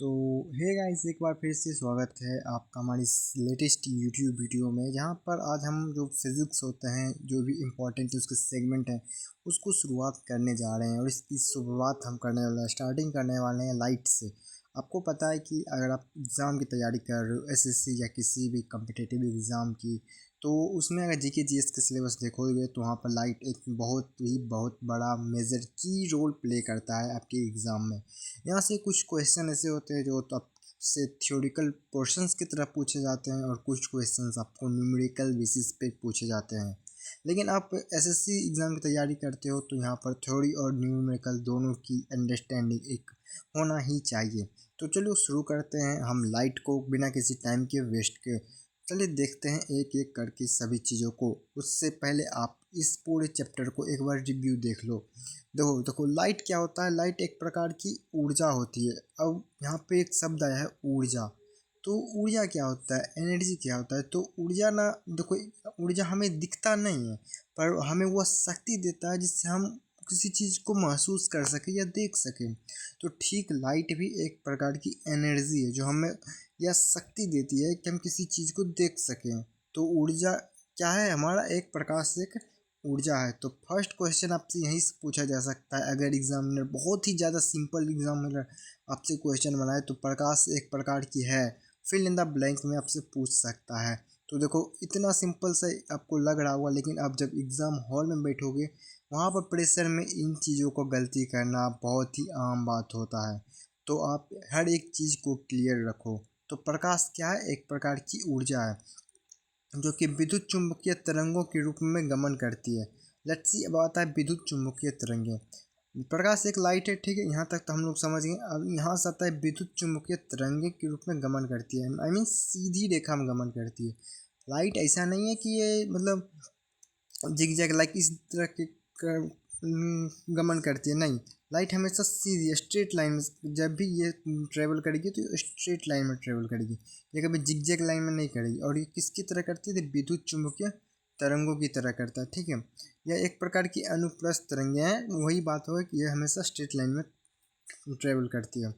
तो hey guys, एक बार फिर से स्वागत है आपका हमारी लेटेस्ट यूट्यूब वीडियो में, जहां पर आज हम जो फिज़िक्स होते हैं, जो भी इम्पोर्टेंट उसके सेगमेंट हैं, उसको शुरुआत करने जा रहे हैं। और इसकी शुरुआत हम करने वाले स्टार्टिंग करने वाले हैं लाइट से। आपको पता है कि अगर आप एग्ज़ाम की तैयारी कर रहे हो, एसएससी या किसी भी कम्पिटिटिव एग्ज़ाम की, तो उसमें अगर जीके जीएस के सिलेबस देखोगे तो वहाँ पर लाइट एक बहुत बड़ा मेजर की रोल प्ले करता है आपके एग्ज़ाम में। यहाँ से कुछ क्वेश्चन ऐसे होते हैं जो तो आपसे थ्योरेटिकल पोर्शंस की तरफ पूछे जाते हैं, और कुछ क्वेश्चंस आपको न्यूमेरिकल बेसिस पे पूछे जाते हैं। लेकिन आप एसएससी एग्ज़ाम की तैयारी करते हो तो यहाँ पर थ्योरी और न्यूमेरिकल दोनों की अंडरस्टैंडिंग एक होना ही चाहिए। तो चलो शुरू करते हैं हम लाइट को बिना किसी टाइम के वेस्ट के। चलिए देखते हैं एक एक करके सभी चीज़ों को। उससे पहले आप इस पूरे चैप्टर को एक बार रिव्यू देख लो। देखो देखो लाइट क्या होता है। लाइट एक प्रकार की ऊर्जा होती है। अब यहाँ पे एक शब्द आया है ऊर्जा। तो ऊर्जा क्या होता है, एनर्जी क्या होता है। तो ऊर्जा ना, देखो, ऊर्जा हमें दिखता नहीं है, पर हमें वह शक्ति देता है जिससे हम किसी चीज़ को महसूस कर सके या देख सकें। तो ठीक लाइट भी एक प्रकार की एनर्जी है जो हमें यह शक्ति देती है कि हम किसी चीज़ को देख सकें। तो ऊर्जा क्या है, हमारा एक प्रकार से एक ऊर्जा है। तो फर्स्ट क्वेश्चन आपसे यहीं से पूछा जा सकता है, अगर एग्जामिनर बहुत ही ज़्यादा सिंपल एग्जामिनर आपसे क्वेश्चन बनाए तो प्रकाश एक प्रकार की है, फिल इन द ब्लैंक में आपसे पूछ सकता है। तो देखो इतना सिंपल से आपको लग रहा होगा, लेकिन आप जब एग्ज़ाम हॉल में बैठोगे वहाँ पर प्रेशर में इन चीज़ों को गलती करना बहुत ही आम बात होता है। तो आप हर एक चीज़ को क्लियर रखो। तो प्रकाश क्या है, एक प्रकार की ऊर्जा है जो कि विद्युत चुम्बकीय तरंगों के रूप में गमन करती है। लेट्स सी अब आता है विद्युत चुम्बकीय तरंगें। प्रकाश एक लाइट है, ठीक है, यहाँ तक तो हम लोग समझ गए। अब यहाँ से आता है विद्युत चुम्बकीय तरंगे के रूप में गमन करती है, आई मीन सीधी रेखा में गमन करती है। लाइट ऐसा नहीं है कि ये मतलब जिग जैग लाइक इस तरह के गमन करती है, नहीं। लाइट हमेशा सीधी स्ट्रेट लाइन में, जब भी ये ट्रेवल करेगी तो स्ट्रेट लाइन में ट्रेवल करेगी, ये कभी जिग जैग लाइन में नहीं करेगी। और ये किसकी तरह करती है, विद्युत चुम्बकीय तरंगों की तरह करता है, ठीक है। यह एक प्रकार की अनुप्रस्थ तरंगें हैं, वही बात होगा कि यह हमेशा स्ट्रेट लाइन में ट्रेवल करती है।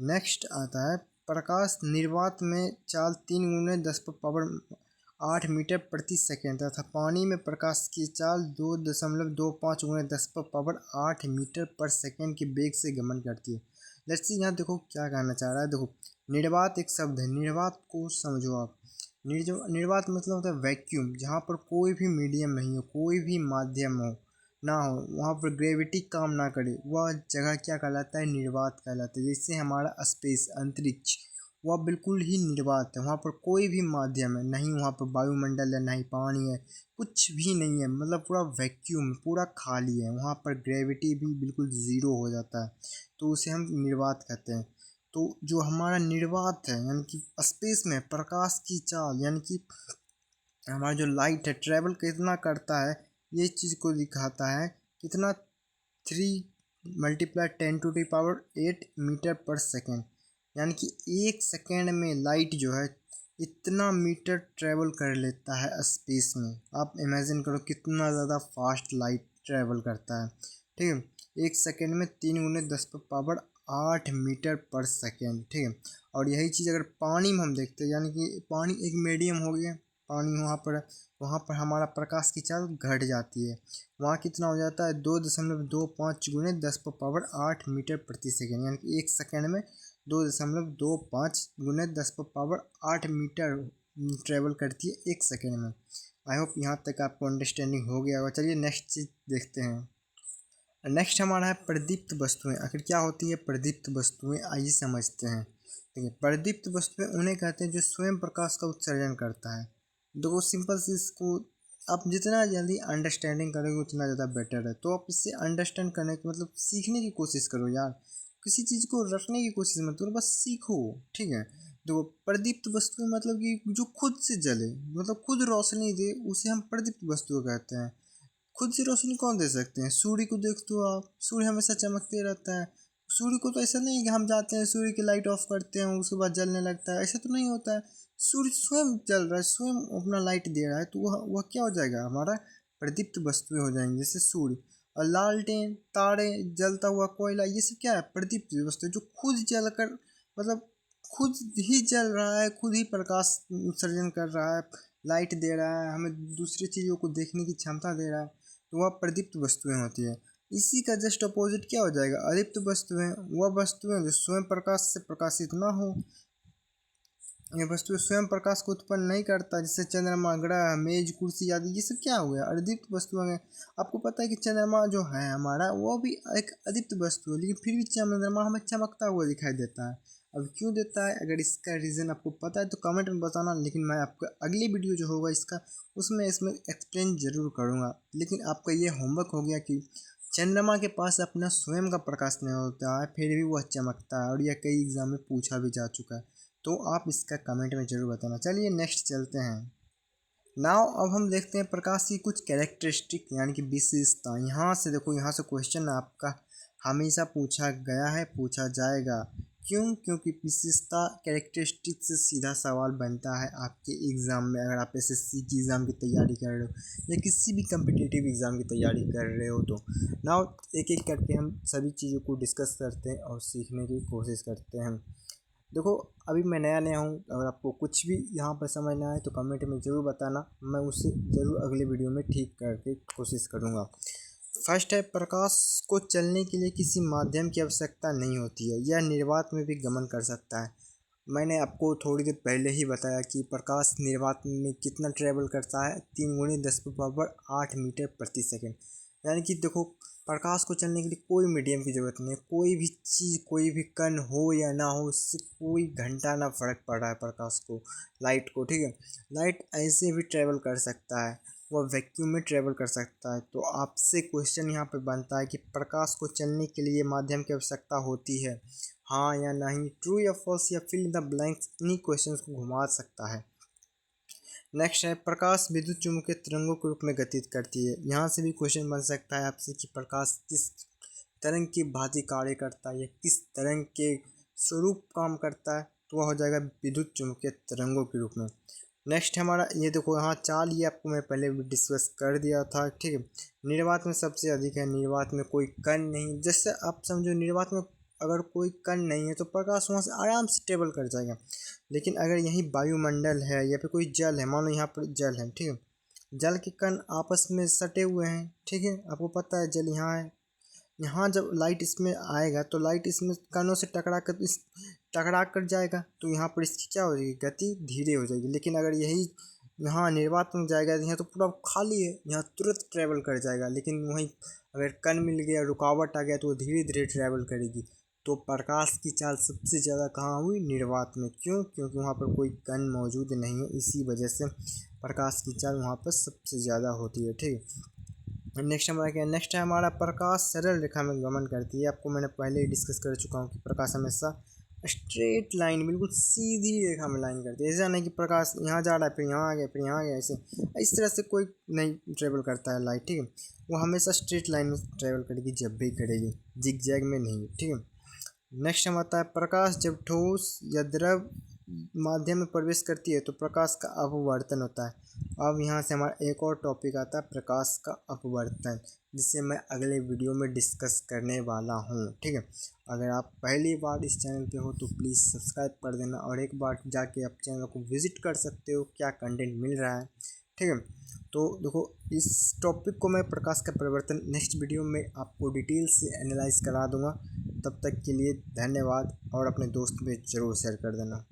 नेक्स्ट आता है प्रकाश निर्वात में चाल 3 × 10⁻8 मीटर प्रति सेकेंड तथा पानी में प्रकाश की चाल 2.25 × 10⁻8 मीटर पर सेकेंड के वेग से गमन करती है। लेट्स सी यहाँ देखो क्या कहना चाह रहा है। देखो निर्वात एक शब्द है, निर्वात को समझो आप। निर्वात मतलब होता है वैक्यूम, जहाँ पर कोई भी मीडियम नहीं हो, कोई भी माध्यम हो ना हो, वहाँ पर ग्रेविटी काम ना करे, वह जगह क्या कहलाता है, निर्वात कहलाता है। जैसे हमारा स्पेस अंतरिक्ष, वह बिल्कुल ही निर्वात है, वहाँ पर कोई भी माध्यम है नहीं, वहाँ पर वायुमंडल है नहीं, पानी है, कुछ भी नहीं है, मतलब पूरा वैक्यूम, पूरा खाली है। वहाँ पर ग्रेविटी भी बिल्कुल ज़ीरो हो जाता है, तो उसे हम निर्वात कहते हैं। तो जो हमारा निर्वात है यानी कि स्पेस में प्रकाश की चाल, यानी कि हमारा जो लाइट है ट्रेवल कितना करता है, ये चीज़ को दिखाता है। कितना, 3 × 10⁸ मीटर पर सेकेंड, यानी कि 1 सेकेंड में लाइट जो है इतना मीटर ट्रेवल कर लेता है स्पेस में। आप इमेजिन करो कितना ज़्यादा फास्ट लाइट ट्रेवल करता है, ठीक है। 1 सेकेंड में 3 × 10⁸ 8 मीटर पर सेकेंड, ठीक है। और यही चीज़ अगर पानी में हम देखते हैं, यानी कि पानी एक मीडियम हो गया, पानी वहाँ पर हमारा प्रकाश की चाल घट जाती है। वहाँ कितना हो जाता है, 2.25 × 10⁻8 मीटर प्रति सेकेंड, यानी कि 1 सेकेंड में 2.25 × 10⁻8 मीटर ट्रेवल करती है 1 सेकेंड में। आई होप यहाँ तक आपको अंडरस्टैंडिंग हो गया होगा। चलिए नेक्स्ट चीज़ देखते हैं। नेक्स्ट हमारा है प्रदीप्त वस्तुएं। आखिर क्या होती है प्रदीप्त वस्तुएं, आइए समझते हैं। ठीक है, प्रदीप्त वस्तुएं उन्हें कहते हैं जो स्वयं प्रकाश का उत्सर्जन करता है। देखो सिंपल से इसको आप जितना जल्दी अंडरस्टैंडिंग करोगे उतना ज़्यादा बेटर है। तो आप इससे अंडरस्टैंड करने की मतलब सीखने की कोशिश करो यार, किसी चीज़ को रटने की कोशिश मत करो, बस सीखो, ठीक है। देखो प्रदीप्त वस्तु मतलब कि जो खुद से जले, मतलब खुद रोशनी दे, उसे हम प्रदीप्त वस्तु कहते हैं। खुद से रोशनी कौन दे सकते हैं, सूर्य को देखते हो आप, सूर्य हमेशा चमकते रहता है। सूर्य को तो ऐसा नहीं है कि हम जाते हैं सूर्य की लाइट ऑफ करते हैं उसके बाद जलने लगता है, ऐसा तो नहीं होता है। सूर्य स्वयं जल रहा है, स्वयं अपना लाइट दे रहा है, तो वह क्या हो जाएगा, हमारा प्रदीप्त वस्तुएं हो जाएंगी, जैसे सूर्य। और लालटेन, तारे, जलता हुआ कोयला, ये सब क्या है, प्रदीप्त वस्तु जो खुद जलकर मतलब खुद ही जल रहा है, खुद ही प्रकाश उत्सर्जन कर रहा है, लाइट दे रहा है, हमें दूसरी चीज़ों को देखने की क्षमता दे रहा है, तो वह प्रदीप्त वस्तुएं होती है। इसी का जस्ट अपोजिट क्या हो जाएगा, अदीप्त वस्तुएं, वह वस्तुएं जो स्वयं प्रकाश से प्रकाशित ना हो, ये वस्तु स्वयं प्रकाश को उत्पन्न नहीं करता, जैसे चंद्रमा, ग्रह, मेज, कुर्सी आदि, ये सब क्या हो गया, अदीप्त वस्तुएं हैं। आपको पता है कि चंद्रमा जो है हमारा, वो भी एक अदीप्त वस्तु है, लेकिन फिर भी चंद्रमा हमें चमकता हुआ दिखाई देता है। अब क्यों देता है, अगर इसका रीज़न आपको पता है तो कमेंट में बताना, लेकिन मैं आपका अगली वीडियो जो होगा इसका, उसमें इसमें एक्सप्लेन जरूर करूँगा। लेकिन आपका ये होमवर्क हो गया कि चंद्रमा के पास अपना स्वयं का प्रकाश नहीं होता है, फिर भी वह चमकता है, और यह कई एग्जाम में पूछा भी जा चुका है। तो आप इसका कमेंट में ज़रूर बताना। चलिए नेक्स्ट चलते हैं। नाउ अब हम देखते हैं प्रकाश की कुछ कैरेक्टरिस्टिक यानी कि विशेषता। यहाँ से देखो, यहाँ से क्वेश्चन आपका हमेशा पूछा गया है, पूछा जाएगा। क्यों? क्योंकि विशेषता कैरेक्टरिस्टिक से सीधा सवाल बनता है आपके एग्ज़ाम में, अगर आप एसएससी की एग्ज़ाम की तैयारी कर रहे हो या किसी भी कम्पिटिटिव एग्ज़ाम की तैयारी कर रहे हो तो। नाउ एक एक करके हम सभी चीज़ों को डिस्कस करते हैं और सीखने की कोशिश करते हैं। देखो, अभी मैं नया नया हूँ, अगर आपको कुछ भी यहाँ पर समझ ना आए तो कमेंट में ज़रूर बताना, मैं उसे ज़रूर अगले वीडियो में ठीक करके कोशिश करूँगा। फर्स्ट है, प्रकाश को चलने के लिए किसी माध्यम की आवश्यकता नहीं होती है, यह निर्वात में भी गमन कर सकता है। मैंने आपको थोड़ी देर पहले ही बताया कि प्रकाश निर्वात में कितना ट्रेवल करता है, 3 × 10⁸ मीटर प्रति सेकेंड। यानी कि देखो, प्रकाश को चलने के लिए कोई मीडियम की ज़रूरत नहीं है, कोई भी चीज़, कोई भी कण हो या ना हो, इससे कोई घंटा ना फर्क पड़ रहा है प्रकाश को, लाइट को, ठीक है। लाइट ऐसे भी ट्रेवल कर सकता है, वह वैक्यूम में ट्रेवल कर सकता है। तो आपसे क्वेश्चन यहाँ पे बनता है कि प्रकाश को चलने के लिए माध्यम की आवश्यकता होती है, हाँ या नहीं, ट्रू या फॉल्स, या फिल द ब्लैंक्स, इन्हीं क्वेश्चंस को घुमा सकता है। नेक्स्ट है, प्रकाश विद्युत चुम्बकीय तरंगों के रूप में गतित करती है। यहाँ से भी क्वेश्चन बन सकता है आपसे कि प्रकाश किस तरंग की भांति कार्य करता है या किस तरंग के स्वरूप काम करता है, तो वह हो जाएगा विद्युत चुम्बकीय तरंगों के रूप में। नेक्स्ट हमारा ये देखो, यहाँ चाल, ये आपको मैं पहले भी डिस्कस कर दिया था, ठीक है। निर्वात में सबसे अधिक है, निर्वात में कोई कण नहीं, जैसे आप समझो निर्वात में अगर कोई कण नहीं है तो प्रकाश वहाँ से आराम से ट्रेवल कर जाएगा। लेकिन अगर यहीं वायुमंडल है या फिर कोई जल है, मान लो यहाँ पर जल है, ठीक है, जल के कण आपस में सटे हुए हैं, ठीक है, आपको पता है जल यहाँ है, यहाँ जब लाइट इसमें आएगा तो लाइट इसमें कणों से टकरा कर जाएगा, तो यहाँ पर इसकी क्या हो जाएगी, गति धीरे हो जाएगी। लेकिन अगर यही यहाँ निर्वात में जाएगा, यहाँ तो पूरा खाली है, यहाँ तुरंत ट्रैवल कर जाएगा। लेकिन वहीं अगर कण मिल गया, रुकावट आ गया, तो वो धीरे धीरे ट्रैवल करेगी। तो प्रकाश की चाल सबसे ज़्यादा कहाँ हुई, निर्वात में। क्यों? क्योंकि वहाँ पर कोई कण मौजूद नहीं है, इसी वजह से प्रकाश की चाल वहाँ पर सबसे ज़्यादा होती है, ठीक है। नेक्स्ट हमारा क्या है, नेक्स्ट है हमारा, प्रकाश सरल रेखा में गमन करती है। आपको मैंने पहले ही डिस्कस कर चुका हूँ कि प्रकाश हमेशा स्ट्रेट लाइन, बिल्कुल सीधी रेखा में लाइन करती है। ऐसा नहीं कि प्रकाश यहाँ जा रहा है फिर यहाँ आ गया फिर यहाँ आ गया, ऐसे इस तरह से कोई नहीं ट्रेवल करता है लाइट, ठीक है। वो हमेशा स्ट्रेट लाइन में ट्रेवल करेगी, जब भी करेगी, जिग जैग में नहीं, ठीक है। नेक्स्ट हम आता है, प्रकाश जब ठोस या द्रव माध्यम में प्रवेश करती है तो प्रकाश का अपवर्तन होता है। अब यहाँ से हमारा एक और टॉपिक आता है, प्रकाश का अपवर्तन, जिसे मैं अगले वीडियो में डिस्कस करने वाला हूँ, ठीक है। अगर आप पहली बार इस चैनल पे हो तो प्लीज़ सब्सक्राइब कर देना, और एक बार जाके आप चैनल को विज़िट कर सकते हो, क्या कंटेंट मिल रहा है, ठीक है। तो देखो, इस टॉपिक को मैं प्रकाश का परिवर्तन नेक्स्ट वीडियो में आपको डिटेल से एनालाइज करा दूंगा। तब तक के लिए धन्यवाद, और अपने दोस्त में ज़रूर शेयर कर देना।